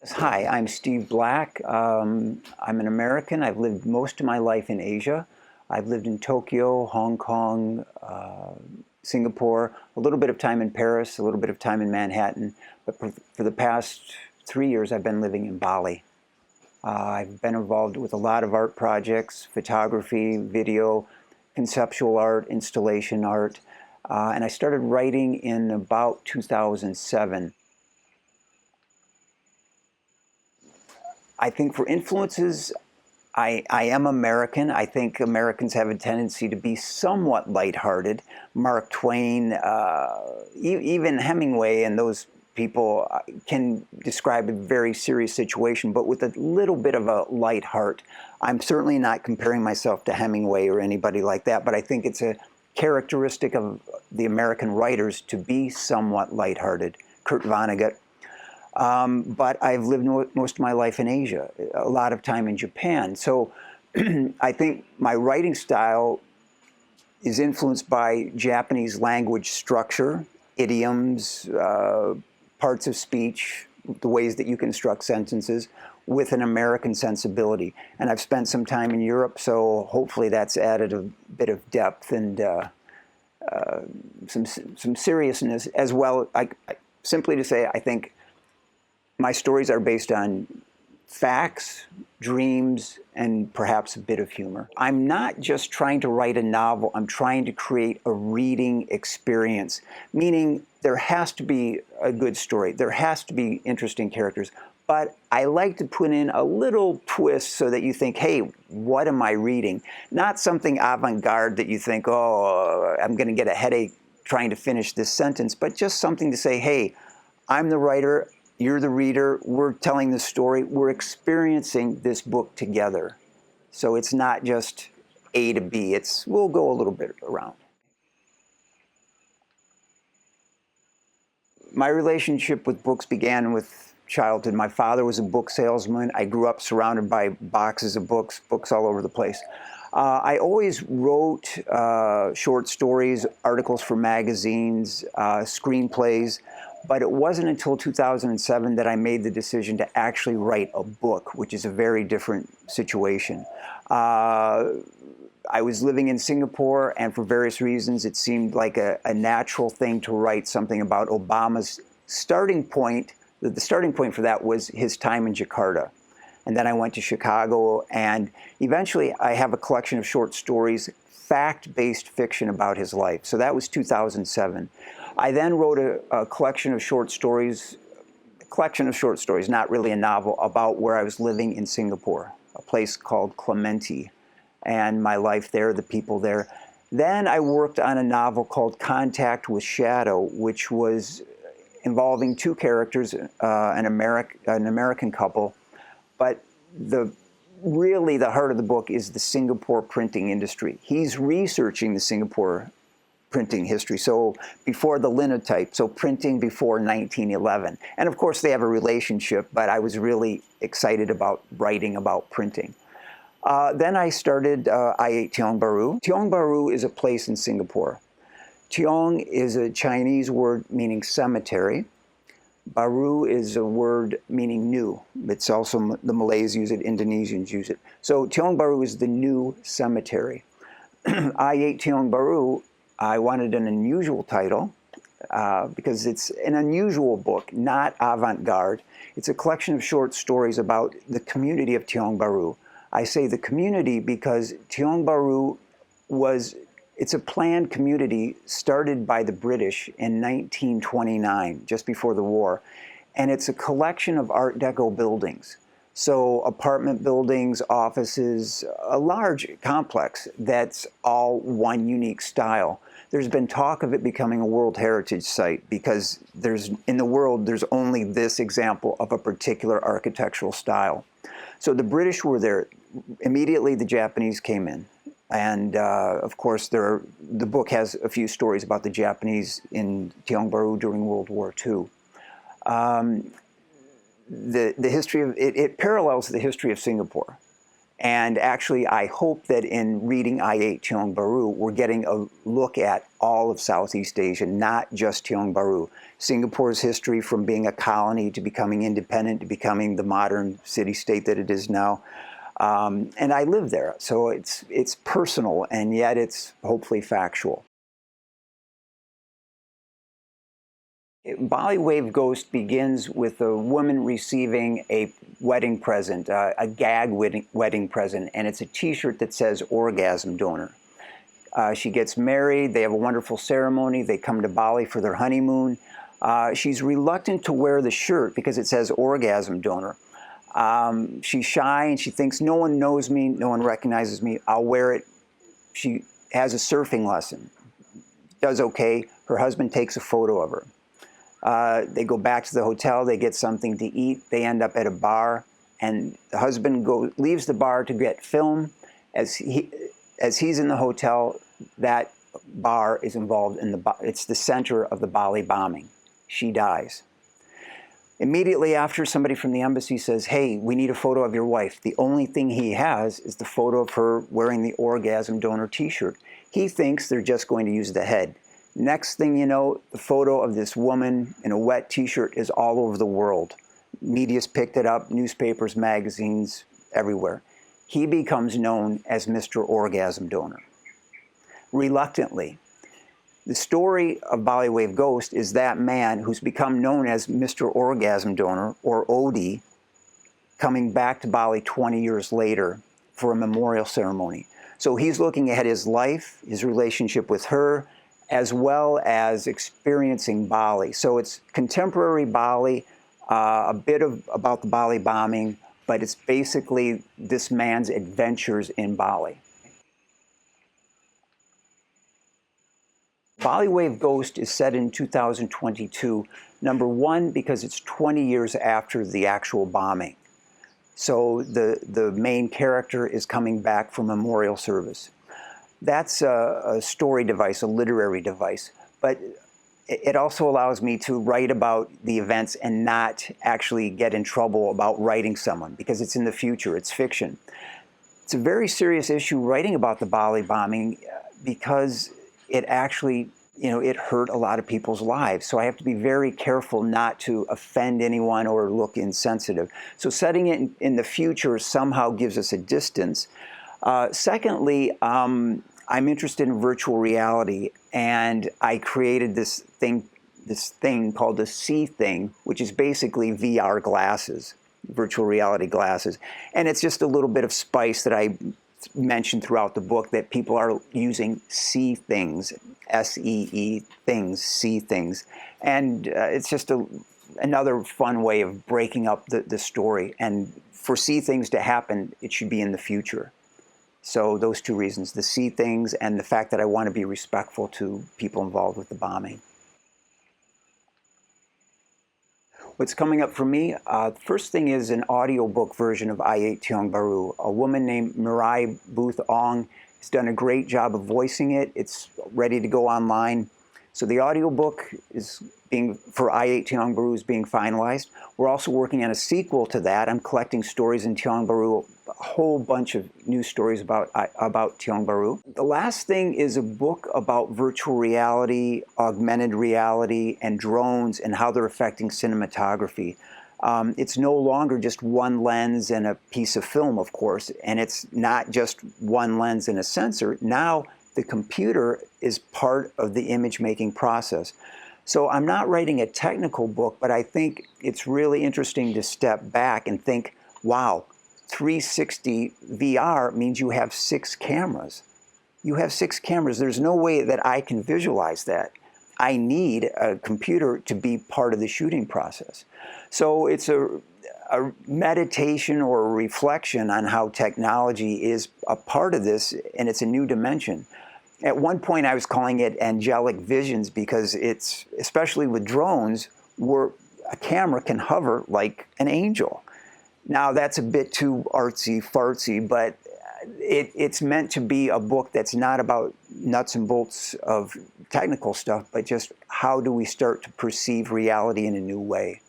Hi, I'm Steve Black. I'm an American. I've lived most of my life in Asia. I've lived in Tokyo, Hong Kong, Singapore, a little bit of time in Paris, a little bit of time in Manhattan. But for the past 3 years, I've been living in Bali. I've been involved with a lot of art projects, photography, video, conceptual art, installation art, and I started writing in about 2007. I think for influences, I am American. I think Americans have a tendency to be somewhat lighthearted. Mark Twain, even Hemingway and those people can describe a very serious situation, but with a little bit of a light heart. I'm certainly not comparing myself to Hemingway or anybody like that, but I think it's a characteristic of the American writers to be somewhat lighthearted. Kurt Vonnegut. But I've lived most of my life in Asia, a lot of time in Japan. So I think my writing style is influenced by Japanese language structure, idioms, parts of speech, the ways that you construct sentences, with an American sensibility. And I've spent some time in Europe, so hopefully that's added a bit of depth and some seriousness as well. Simply to say, I think my stories are based on facts, dreams, and perhaps a bit of humor. I'm not just trying to write a novel, I'm trying to create a reading experience, meaning there has to be a good story, there has to be interesting characters, but I like to put in a little twist so that you think, hey, what am I reading? Not something avant-garde that you think, oh, I'm going to get a headache trying to finish this sentence, but just something to say, hey, I'm the writer, you're the reader, we're telling the story, we're experiencing this book together. So it's not just A to B, we'll go a little bit around. My relationship with books began with childhood. My father was a book salesman. I grew up surrounded by boxes of books all over the place. I always wrote short stories, articles for magazines, screenplays, but it wasn't until 2007 that I made the decision to actually write a book, which is a very different situation. I was living in Singapore, and for various reasons, it seemed like a natural thing to write something about Obama's starting point. The starting point for that was his time in Jakarta. And then I went to Chicago, and eventually I have a collection of short stories, fact-based fiction about his life. So that was 2007. I then wrote a collection of short stories, not really a novel, about where I was living in Singapore, a place called Clementi, and my life there, the people there. Then I worked on a novel called Contact with Shadow, which was involving two characters, an American couple, but really the heart of the book is the Singapore printing industry. He's researching the Singapore printing history, so before the linotype, so printing before 1911. And of course they have a relationship, but I was really excited about writing about printing. Then I started Ate Tiong Bahru. Tiong Bahru is a place in Singapore. Tiong is a Chinese word meaning cemetery. Bahru is a word meaning new. It's also, the Malays use it, Indonesians use it. So Tiong Bahru is the new cemetery. Ate Tiong Bahru, I wanted an unusual title because it's an unusual book, not avant-garde. It's a collection of short stories about the community of Tiong Bahru. I say the community because Tiong Bahru it's a planned community started by the British in 1929, just before the war. And it's a collection of Art Deco buildings. So apartment buildings, offices, a large complex that's all one unique style. There's been talk of it becoming a World Heritage Site because in the world, there's only this example of a particular architectural style. So the British were there. Immediately, the Japanese came in. And of course, the book has a few stories about the Japanese in Tiong Bahru during World War II. The history of it parallels the history of Singapore. And actually, I hope that in reading Ate Tiong Bahru, we're getting a look at all of Southeast Asia, not just Tiong Bahru. Singapore's history from being a colony to becoming independent to becoming the modern city-state that it is now. And I live there, so it's personal, and yet it's hopefully factual. Bali Wave Ghost begins with a woman receiving a wedding present, a gag wedding present, and it's a t-shirt that says orgasm donor. She gets married, they have a wonderful ceremony, they come to Bali for their honeymoon. She's reluctant to wear the shirt because it says orgasm donor. She's shy and she thinks, no one knows me, no one recognizes me, I'll wear it. She has a surfing lesson, does okay. Her husband takes a photo of her. They go back to the hotel, they get something to eat, they end up at a bar, and the husband leaves the bar to get film. As he's in the hotel, that bar is involved in it's the center of the Bali bombing. She dies. Immediately after, somebody from the embassy says, hey, we need a photo of your wife. The only thing he has is the photo of her wearing the orgasm donor t-shirt. He thinks they're just going to use the head. Next thing you know, the photo of this woman in a wet t-shirt is all over the world. Media's picked it up, newspapers, magazines, everywhere. He becomes known as Mr. Orgasm Donor. Reluctantly. The story of Bali Wave Ghost is that man who's become known as Mr. Orgasm Donor, or OD, coming back to Bali 20 years later for a memorial ceremony. So he's looking at his life, his relationship with her, as well as experiencing Bali. So it's contemporary Bali, a bit about the Bali bombing, but it's basically this man's adventures in Bali. Bali Wave Ghost is set in 2022, number one, because it's 20 years after the actual bombing. So the main character is coming back from memorial service. That's a story device, a literary device, but it also allows me to write about the events and not actually get in trouble about writing someone, because it's in the future, it's fiction. It's a very serious issue writing about the Bali bombing because it actually, it hurt a lot of people's lives. So I have to be very careful not to offend anyone or look insensitive. So setting it in the future somehow gives us a distance. Secondly, I'm interested in virtual reality, and I created this thing called the C thing, which is basically VR glasses, virtual reality glasses. And it's just a little bit of spice that I mentioned throughout the book, that people are using C things, S-E-E things, C things. And it's just another fun way of breaking up the story. And for C things to happen, it should be in the future. So those two reasons, the C things and the fact that I want to be respectful to people involved with the bombing. What's coming up for me? The first thing is an audiobook version of Ate Tiong Bahru. A woman named Mirai Booth Ong has done a great job of voicing it. It's ready to go online. So the audiobook for Ate Tiong Bahru is being finalized. We're also working on a sequel to that. I'm collecting stories in Tiong Bahru, a whole bunch of new stories about Tiong Bahru. The last thing is a book about virtual reality, augmented reality, and drones and how they're affecting cinematography. It's no longer just one lens and a piece of film, of course, and it's not just one lens and a sensor. Now the computer is part of the image-making process. So I'm not writing a technical book, but I think it's really interesting to step back and think, wow, 360 VR means you have 6 cameras. You have 6 cameras. There's no way that I can visualize that. I need a computer to be part of the shooting process. So it's a meditation or a reflection on how technology is a part of this, and it's a new dimension. At one point I was calling it angelic visions because it's, especially with drones, where a camera can hover like an angel. Now that's a bit too artsy-fartsy, but it's meant to be a book that's not about nuts and bolts of technical stuff, but just how do we start to perceive reality in a new way.